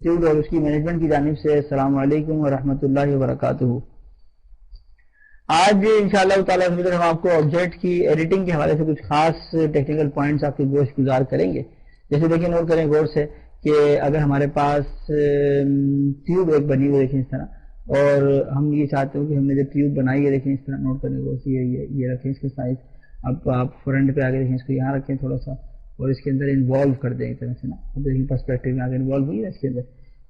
اور اس کی مینجمنٹ کی جانب سے السلام علیکم ورحمۃ اللہ وبرکاتہ۔ آج انشاءاللہ تعالیٰ ہم آپ کو آبجیکٹ کی ایڈیٹنگ کے حوالے سے کچھ خاص ٹیکنیکل پوائنٹس آپ کے گوشت گزار کریں گے۔ جیسے دیکھیں، نوٹ کریں غور سے کہ اگر ہمارے پاس ٹیوب ایک بنی ہوئی دیکھیں اس طرح، اور ہم یہ چاہتے ہو کہ ہم نے جو ٹیوب بنائی ہے دیکھیں اس طرح، نوٹ کریں غور سے یہ رکھیں اس کا سائز، اب آپ فرنٹ پہ آگے دیکھیں اس کو یہاں رکھیں تھوڑا سا، اور اس کے اندر انوالو کر دیں اس طرح سے نا، اب دیکھیں پرسپیکٹو میں آگے انوالو ہوئی ہے اس کے اندر۔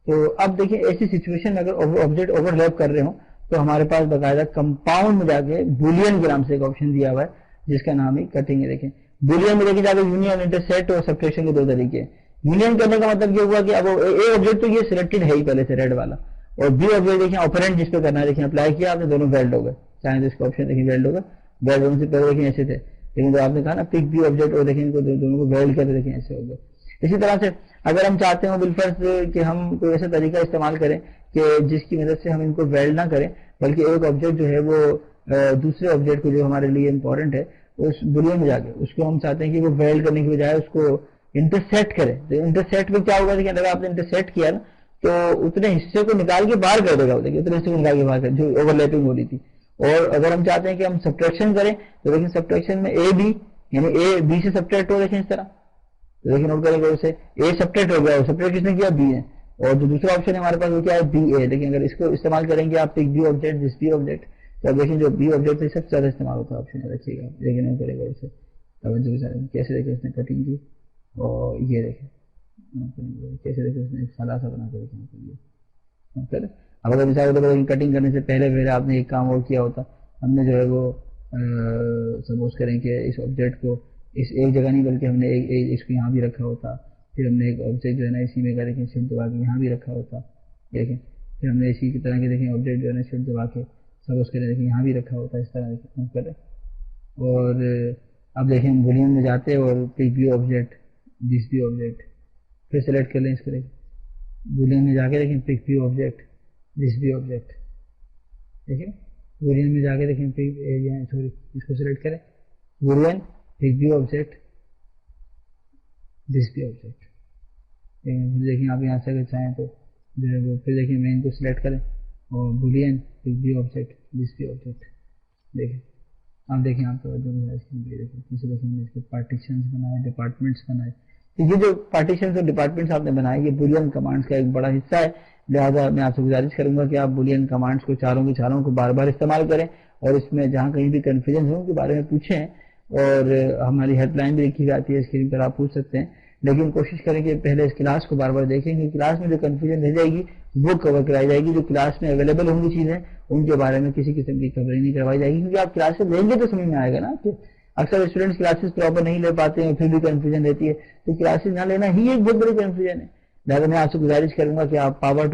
تو اب دیکھیں ایسی سچویشن میں اگر آبجیکٹ اوور لیپ کر رہے ہوں تو ہمارے پاس باقاعدہ کمپاؤنڈ میں جا کے بولین کے نام سے ایک آپشن دیا ہوا ہے جس کا نام ہے کٹنگ ہے۔ دیکھیں بولین میں دیکھیں جا کے یونین، انٹرسیکٹ اور سبٹریکشن کے دو طریقے ہیں۔ یونین کرنے کا مطلب یہ ہوا کہ اب اے آبجیکٹ تو یہ سلیکٹڈ ہے ہی پہلے سے ریڈ والا، اور بی آبجیکٹ دیکھیں آپرینٹ جس پہ کرنا ہے، دیکھیں اپلائی کیا آپ نے، دونوں ویلڈ ہو گئے، چاہے تو اس کا آپشن دیکھیں ویلڈ ہوگا، ویلڈ ہونے سے پہلے دیکھیں ایسے تھے، لیکن جو آپ نے کہا نا پک بی آبجیکٹ، اور دیکھیں ان کو دونوں کو ویلڈ کر دیکھیں ایسے ہو گئے۔ اسی طرح سے اگر ہم چاہتے ہیں بالفرض کہ ہم کوئی ایسا طریقہ استعمال کریں کہ جس کی مدد سے ہم ان کو ویلڈ نہ کریں، بلکہ ایک آبجیکٹ جو ہے وہ دوسرے آبجیکٹ کو جو ہمارے لیے امپورٹنٹ ہے اس بولین میں جا کے اس کو ہم چاہتے ہیں کہ وہ ویلڈ کرنے کی بجائے اس کو انٹرسیکٹ کرے، تو انٹرسیکٹ میں کیا ہوگا دیکھیں، اگر آپ نے انٹرسیکٹ کیا نا تو اتنے حصے کو نکال کے باہر کر دے گا، دیکھیں اتنے حصے کو نکال کے باہر کر جو اوور لیپنگ ہو رہی تھی۔ اور اگر ہم چاہتے ہیں کہ ہم سبٹریکشن کریں تو دیکھیں سبٹریکشن میں اے بی، یعنی اے بی سے سبٹریکٹ ہو، دیکھیں اس طرح، تو دیکھیں نوٹ کریں گے اسے اے سبٹریکٹ ہو گیا، اور سبٹریکٹ کس نے کیا، بی ہے، اور جو دوسرا آپشن ہے ہمارے پاس وہ کیا ہے، بی اے۔ لیکن اگر اس کو استعمال کریں گے آپ pick B object this B object, تو اب دیکھیں جو بی آبجیکٹ ہے سب سے زیادہ استعمال ہوتا ہے آپشن ہے، رکھیے گا لیکن نوٹ کرے گا اسے کیسے دیکھیں اس نے کٹنگ کی، اور یہ دیکھیں کیسے دیکھیں اس نے ایک سادہ سا بنا کے دیکھیں۔ اب اگر مثال کٹنگ کرنے سے پہلے آپ نے ایک کام اور کیا ہوتا، ہم نے جو ہے وہ سپوز کریں کہ اس آبجیکٹ کو اس ایک جگہ نہیں بلکہ ہم نے اس کو یہاں بھی رکھا ہوتا، پھر ہم نے ایک آبجیکٹ جو ہے نا اسی میں دیکھیں شفٹ دبا کے یہاں بھی رکھا ہوتا، دیکھیں پھر ہم نے اسی کی طرح کے دیکھیں آبجیکٹ جو ہے نا شفٹ دبا کے سپوز کریں دیکھیں یہاں بھی رکھا ہوتا، اس طرح کریں۔ اور اب دیکھیں بولین میں جاتے اور pick B object this B object پھر سلیکٹ کر لیں اس کو، بولین میں جا کے دیکھیں pick B object this B object, دیکھیں بولین میں جا کے دیکھیں سوری اس کو سلیکٹ کریں Boolean pick B object this B object, دیکھیں آپ یہاں سے اگر چاہیں تو جو ہے وہ پھر دیکھیں میں ان کو سلیکٹ کریں اور boolean pick B object this B object, دیکھیں آپ دیکھیں آپ دیکھیں اس کے پارٹیشنز بنائے، ڈپارٹمنٹس بنائے، یہ جو پارٹیشنز اور ڈپارٹمنٹس آپ نے بنائے یہ بولین کمانڈس کا ایک بڑا حصہ ہے، لہٰذا میں آپ سے گزارش کروں گا کہ آپ بولین کمانڈس کو چاروں کے چاروں کو بار بار استعمال کریں، اور اس میں جہاں کہیں بھی کنفیوژن ہو کے بارے میں پوچھیں، اور ہماری ہیلپ لائن بھی لکھی جاتی ہے اسکرین پر، آپ پوچھ سکتے ہیں، لیکن کوشش کریں کہ پہلے اس کلاس کو بار بار دیکھیں کہ کلاس میں جو کنفیوژن رہ جائے گی وہ کور کرائی جائے گی، جو کلاس میں اویلیبل ہوں گی چیزیں ان کے بارے میں کسی قسم کی کورنگ نہیں کروائی جائے گی، کیونکہ آپ کلاسز لیں گے تو سمجھ میں آئے گا نا کہ اکثر اسٹوڈنٹس کلاسز پراپر نہیں لے پاتے ہیں پھر بھی کنفیوژن رہتی ہے، تو کلاسز نہ لینا ہی ایک بہت بڑی کنفیوژن ہے۔ لہٰذا میں آپ سے گزارش کروں گا کہ آپ پاور